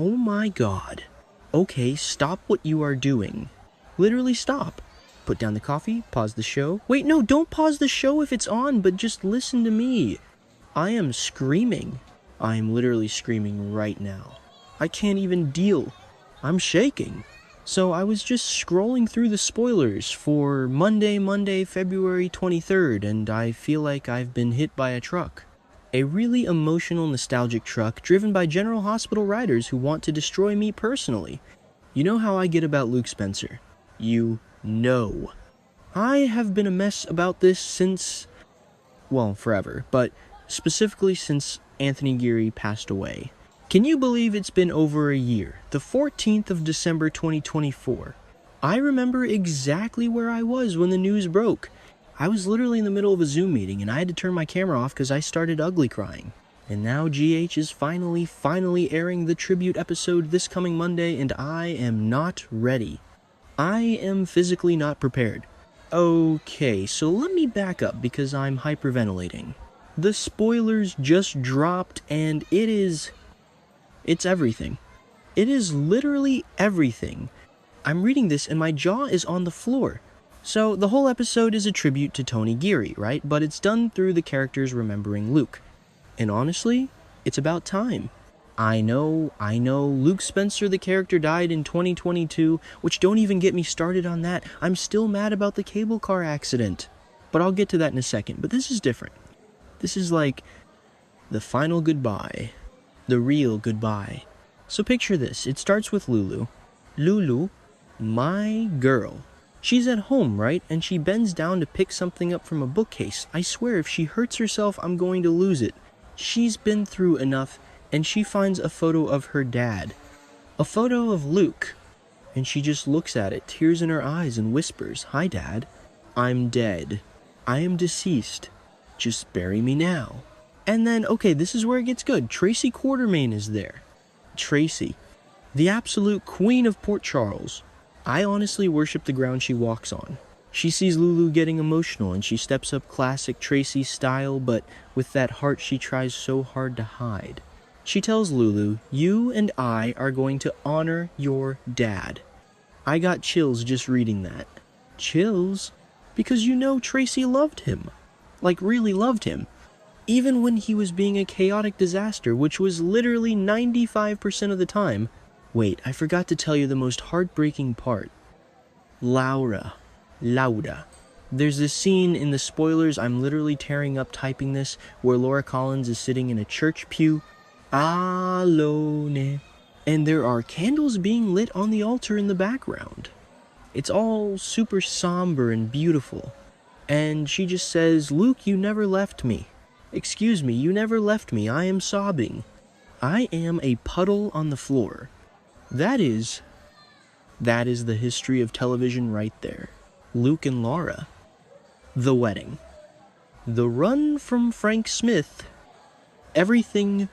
Oh my god. Okay, stop what you are doing. Literally stop. Put down the coffee, pause the show. Wait, no, don't pause the show if it's on, but just listen to me. I am screaming. I am literally screaming right now. I can't even deal. I'm shaking. So I was just scrolling through the spoilers for Monday, February 23rd, and I feel like I've been hit by a truck. A really emotional, nostalgic truck driven by General Hospital riders who want to destroy me personally. You know how I get about Luke Spencer. You know. I have been a mess about this since, well, forever, but specifically since Anthony Geary passed away. Can you believe it's been over a year? The 14th of December 2024. I remember exactly where I was when the news broke. I was literally in the middle of a Zoom meeting and I had to turn my camera off because I started ugly crying. And now GH is finally airing the tribute episode this coming Monday, and I am not ready. I am physically not prepared. Okay, so let me back up because I'm hyperventilating. The spoilers just dropped and it's everything. It is literally everything. I'm reading this and my jaw is on the floor. So the whole episode is a tribute to Tony Geary, right? But it's done through the characters remembering Luke. And honestly, it's about time. I know, Luke Spencer the character died in 2022, which don't even get me started on that. I'm still mad about the cable car accident. But I'll get to that in a second. But this is different. This is like the final goodbye. The real goodbye. So picture this. It starts with Lulu. Lulu, my girl. She's at home, right? And she bends down to pick something up from a bookcase. I swear, if she hurts herself, I'm going to lose it. She's been through enough, and she finds a photo of her dad. A photo of Luke. And she just looks at it, tears in her eyes, and whispers, "Hi, Dad. I'm dead. I am deceased. Just bury me now." And then, okay, this is where it gets good. Tracy Quartermain is there. Tracy, the absolute queen of Port Charles. I honestly worship the ground she walks on. She sees Lulu getting emotional and she steps up classic Tracy style, but with that heart she tries so hard to hide. She tells Lulu, "You and I are going to honor your dad." I got chills just reading that. Chills? Because you know Tracy loved him. Like, really loved him. Even when he was being a chaotic disaster, which was literally 95% of the time. Wait, I forgot to tell you the most heartbreaking part. Lauda. There's this scene in the spoilers, I'm literally tearing up typing this, where Laura Collins is sitting in a church pew, alone, and there are candles being lit on the altar in the background. It's all super somber and beautiful. And she just says, "Luke, you never left me. Excuse me, you never left me. I am sobbing. I am a puddle on the floor." That is the history of television right there. Luke and Laura. The wedding. The run from Frank Smith. Everything.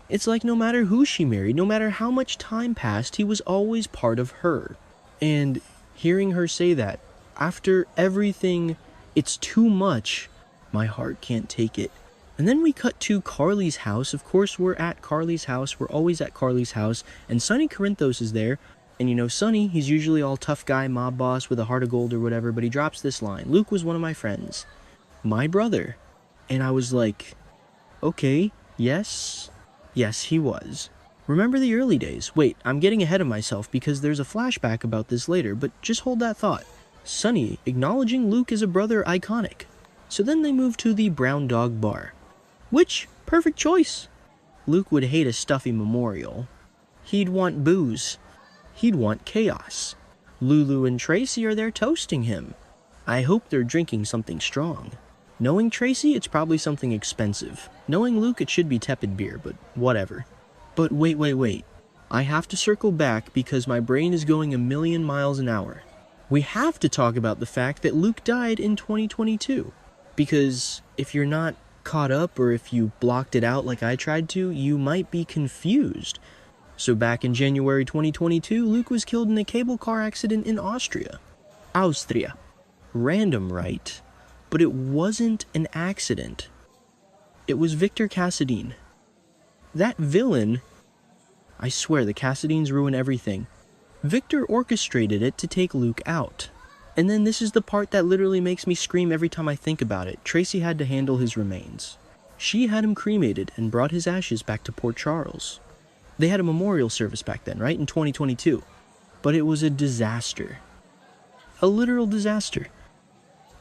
It's like no matter who she married, no matter how much time passed, he was always part of her. And hearing her say that, after everything, it's too much, my heart can't take it. And then we cut to Carly's house. Of course, we're at Carly's house. We're always at Carly's house. And Sonny Corinthos is there. And you know, Sonny, he's usually all tough guy, mob boss with a heart of gold or whatever. But he drops this line. "Luke was one of my friends. My brother." And I was like, okay, yes. Yes, he was. Remember the early days. Wait, I'm getting ahead of myself because there's a flashback about this later. But just hold that thought. Sonny acknowledging Luke as a brother, iconic. So then they move to the Brown Dog Bar. Which, perfect choice. Luke would hate a stuffy memorial. He'd want booze. He'd want chaos. Lulu and Tracy are there toasting him. I hope they're drinking something strong. Knowing Tracy, it's probably something expensive. Knowing Luke, it should be tepid beer, but whatever. But wait. I have to circle back because my brain is going a million miles an hour. We have to talk about the fact that Luke died in 2022. Because if you're not caught up or if you blocked it out like I tried to, you might be confused. So back in January 2022, Luke was killed in a cable car accident in Austria. Random, right? But it wasn't an accident. It was Victor Cassadine. That villain I swear the Cassidines ruin everything. Victor orchestrated it to take Luke out. And then this is the part that literally makes me scream every time I think about it. Tracy had to handle his remains. She had him cremated and brought his ashes back to Port Charles. They had a memorial service back then, right? In 2022. But it was a disaster. A literal disaster.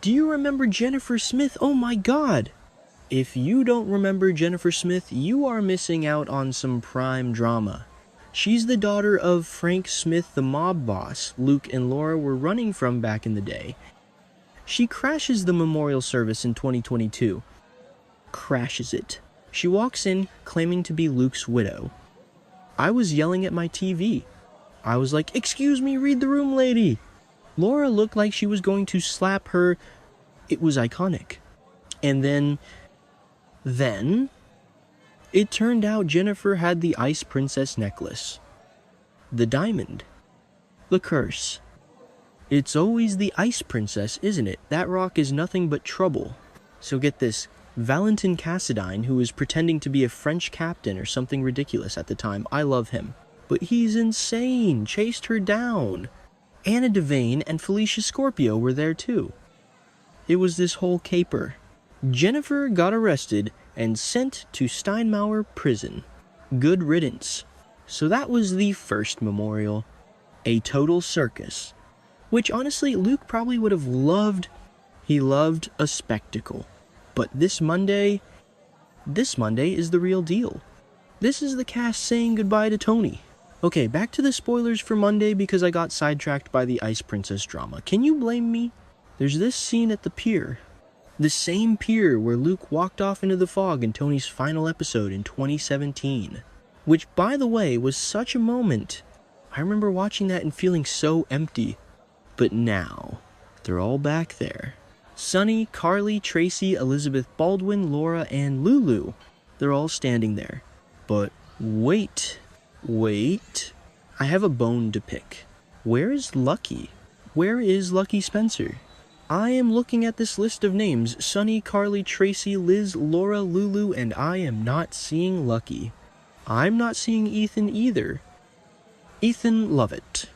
Do you remember Jennifer Smith? Oh my God! If you don't remember Jennifer Smith, you are missing out on some prime drama. She's the daughter of Frank Smith, the mob boss Luke and Laura were running from back in the day. She crashes the memorial service in 2022. Crashes it. She walks in claiming to be Luke's widow. I was yelling at my TV. I was like, "Excuse me, read the room, lady." Laura looked like she was going to slap her. It was iconic. And then, it turned out Jennifer had the Ice Princess necklace. The diamond. The curse. It's always the Ice Princess, isn't it? That rock is nothing but trouble. So get this, Valentin Cassidine, who was pretending to be a French captain or something ridiculous at the time, I love him. But he's insane, chased her down. Anna Devane and Felicia Scorpio were there too. It was this whole caper. Jennifer got arrested and sent to Steinmauer prison. Good riddance. So that was the first memorial. A total circus. Which honestly, Luke probably would have loved. He loved a spectacle. But this Monday is the real deal. This is the cast saying goodbye to Tony. Okay, back to the spoilers for Monday because I got sidetracked by the Ice Princess drama. Can you blame me? There's this scene at the pier. The same pier where Luke walked off into the fog in Tony's final episode in 2017. Which, by the way, was such a moment. I remember watching that and feeling so empty. But now, they're all back there. Sunny, Carly, Tracy, Elizabeth Baldwin, Laura, and Lulu. They're all standing there. But wait. I have a bone to pick. Where is Lucky? Where is Lucky Spencer? I am looking at this list of names. Sunny, Carly, Tracy, Liz, Laura, Lulu, and I am not seeing Lucky. I'm not seeing Ethan either. Ethan Lovett.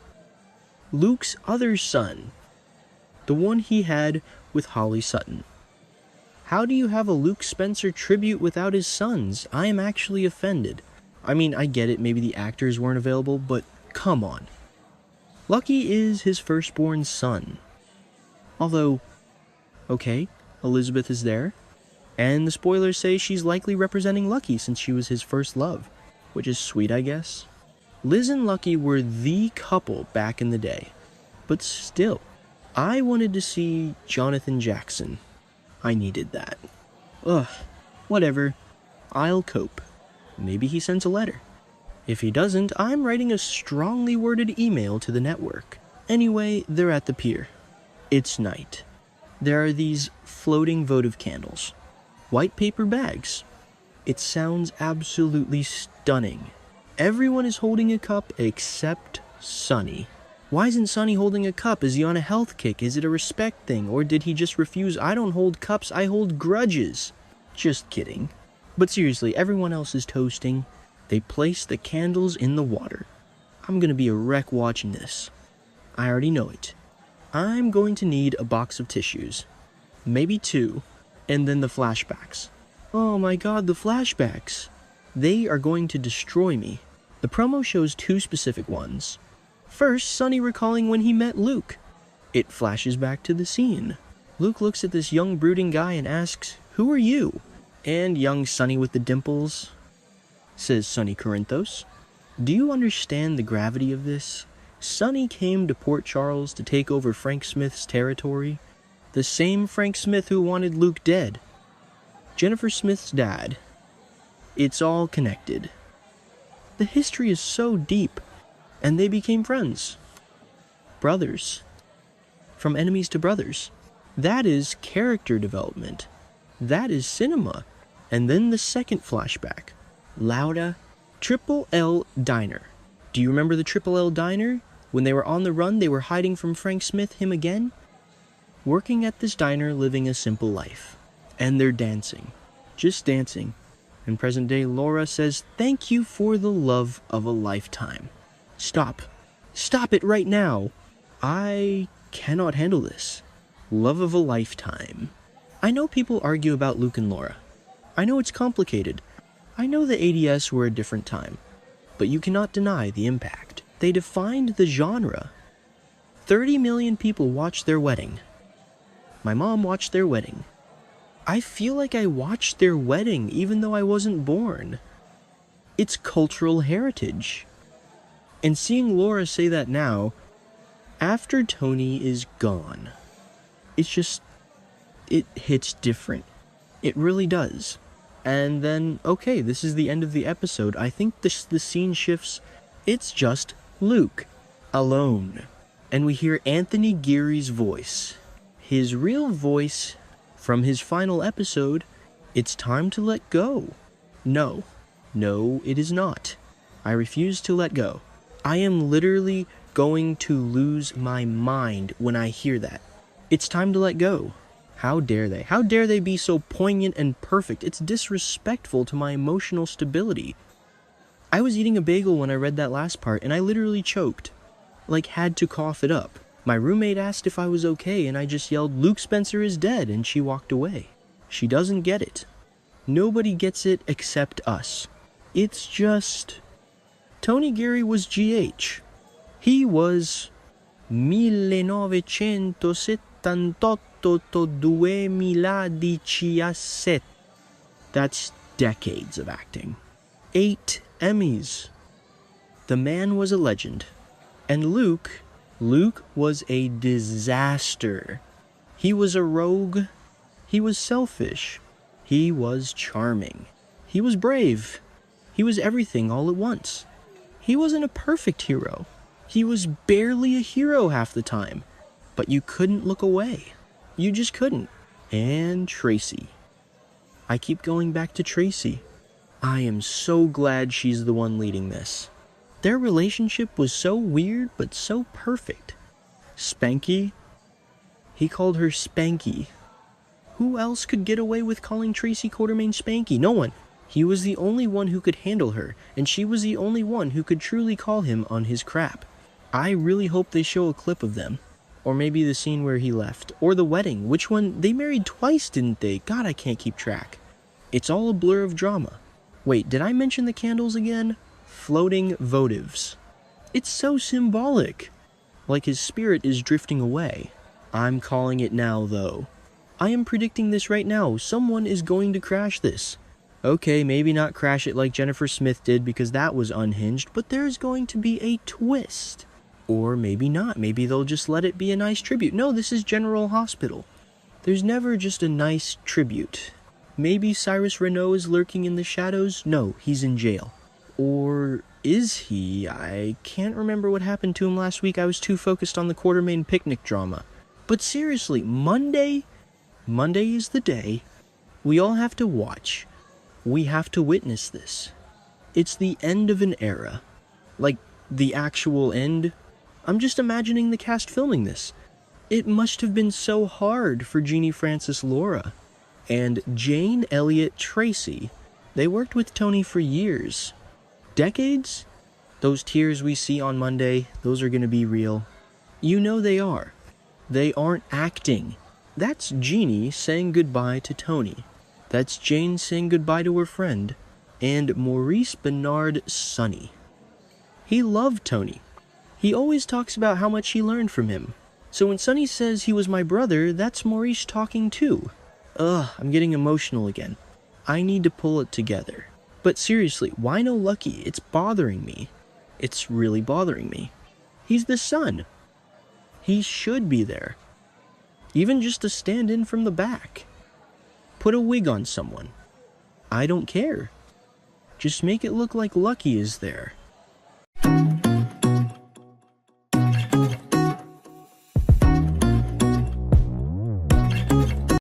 Luke's other son. The one he had with Holly Sutton. How do you have a Luke Spencer tribute without his sons? I am actually offended. I mean, I get it, maybe the actors weren't available, but come on. Lucky is his firstborn son. Although, okay, Elizabeth is there, and the spoilers say she's likely representing Lucky since she was his first love, which is sweet, I guess. Liz and Lucky were the couple back in the day, but still, I wanted to see Jonathan Jackson. I needed that. Ugh, whatever. I'll cope. Maybe he sends a letter. If he doesn't, I'm writing a strongly worded email to the network. Anyway, they're at the pier. It's night. There are these floating votive candles. White paper bags. It sounds absolutely stunning. Everyone is holding a cup except Sunny. Why isn't Sunny holding a cup? Is he on a health kick? Is it a respect thing? Or did he just refuse? I don't hold cups, I hold grudges. Just kidding. But seriously, everyone else is toasting. They place the candles in the water. I'm gonna be a wreck watching this. I already know it. I'm going to need a box of tissues. Maybe 2. And then the flashbacks. Oh my god, the flashbacks. They are going to destroy me. The promo shows 2 specific ones. First, Sunny recalling when he met Luke. It flashes back to the scene. Luke looks at this young brooding guy and asks, "Who are you?" And young Sunny with the dimples says, "Sunny Corinthos." Do you understand the gravity of this? Sunny came to Port Charles to take over Frank Smith's territory. The same Frank Smith who wanted Luke dead. Jennifer Smith's dad. It's all connected. The history is so deep, and they became friends. Brothers. From enemies to brothers. That is character development. That is cinema. And then the second flashback. Lauda. Triple L Diner. Do you remember the Triple L Diner? When they were on the run, they were hiding from Frank Smith, him again? Working at this diner, living a simple life. And they're dancing. Just dancing. In present day, Laura says, "Thank you for the love of a lifetime." Stop. Stop it right now. I cannot handle this. Love of a lifetime. I know people argue about Luke and Laura. I know it's complicated. I know the ADS were a different time. But you cannot deny the impact. They defined the genre. 30 million people watched their wedding. My mom watched their wedding. I feel like I watched their wedding even though I wasn't born. It's cultural heritage. And seeing Laura say that now, after Tony is gone, it's just, it hits different. It really does. And then, okay, this is the end of the episode. I think the scene shifts. It's just Luke, alone. And we hear Anthony Geary's voice. His real voice from his final episode. It's time to let go. No, it is not. I refuse to let go. I am literally going to lose my mind when I hear that. It's time to let go. How dare they? How dare they be so poignant and perfect? It's disrespectful to my emotional stability. I was eating a bagel when I read that last part, and I literally choked. Like, had to cough it up. My roommate asked if I was okay, and I just yelled, "Luke Spencer is dead," and she walked away. She doesn't get it. Nobody gets it except us. It's just... Tony Geary was GH. He was 1978 to 2017. That's decades of acting. 8 Emmys. The man was a legend. And Luke was a disaster. He was a rogue. He was selfish. He was charming. He was brave. He was everything all at once. He wasn't a perfect hero. He was barely a hero half the time. But you couldn't look away. You just couldn't. And Tracy. I keep going back to Tracy. I am so glad she's the one leading this. Their relationship was so weird, but so perfect. Spanky? He called her Spanky. Who else could get away with calling Tracy Quartermaine Spanky? No one. He was the only one who could handle her, and she was the only one who could truly call him on his crap. I really hope they show a clip of them. Or maybe the scene where he left. Or the wedding. Which one? They married twice, didn't they? God, I can't keep track. It's all a blur of drama. Wait, did I mention the candles again? Floating votives. It's so symbolic. Like his spirit is drifting away. I'm calling it now, though. I am predicting this right now. Someone is going to crash this. Okay, maybe not crash it like Jennifer Smith did because that was unhinged, but there's going to be a twist. Or maybe not. Maybe they'll just let it be a nice tribute. No, this is General Hospital. There's never just a nice tribute. Maybe Cyrus Renaud is lurking in the shadows? No, he's in jail. Or is he? I can't remember what happened to him last week. I was too focused on the Quartermaine picnic drama. But seriously, Monday is the day. We all have to watch. We have to witness this. It's the end of an era. Like, the actual end. I'm just imagining the cast filming this. It must have been so hard for Jeannie Francis Laura. And Jane Elliott Tracy. They worked with Tony for years. Decades? Those tears we see on Monday, those are going to be real. You know they are. They aren't acting. That's Jeannie saying goodbye to Tony. That's Jane saying goodbye to her friend. And Maurice Bernard Sonny. He loved Tony. He always talks about how much he learned from him. So when Sonny says he was my brother, that's Maurice talking too. I'm getting emotional again. I need to pull it together. But seriously, why no Lucky? It's bothering me. It's really bothering me. He's the son. He should be there. Even just to stand in from the back. Put a wig on someone. I don't care. Just make it look like Lucky is there.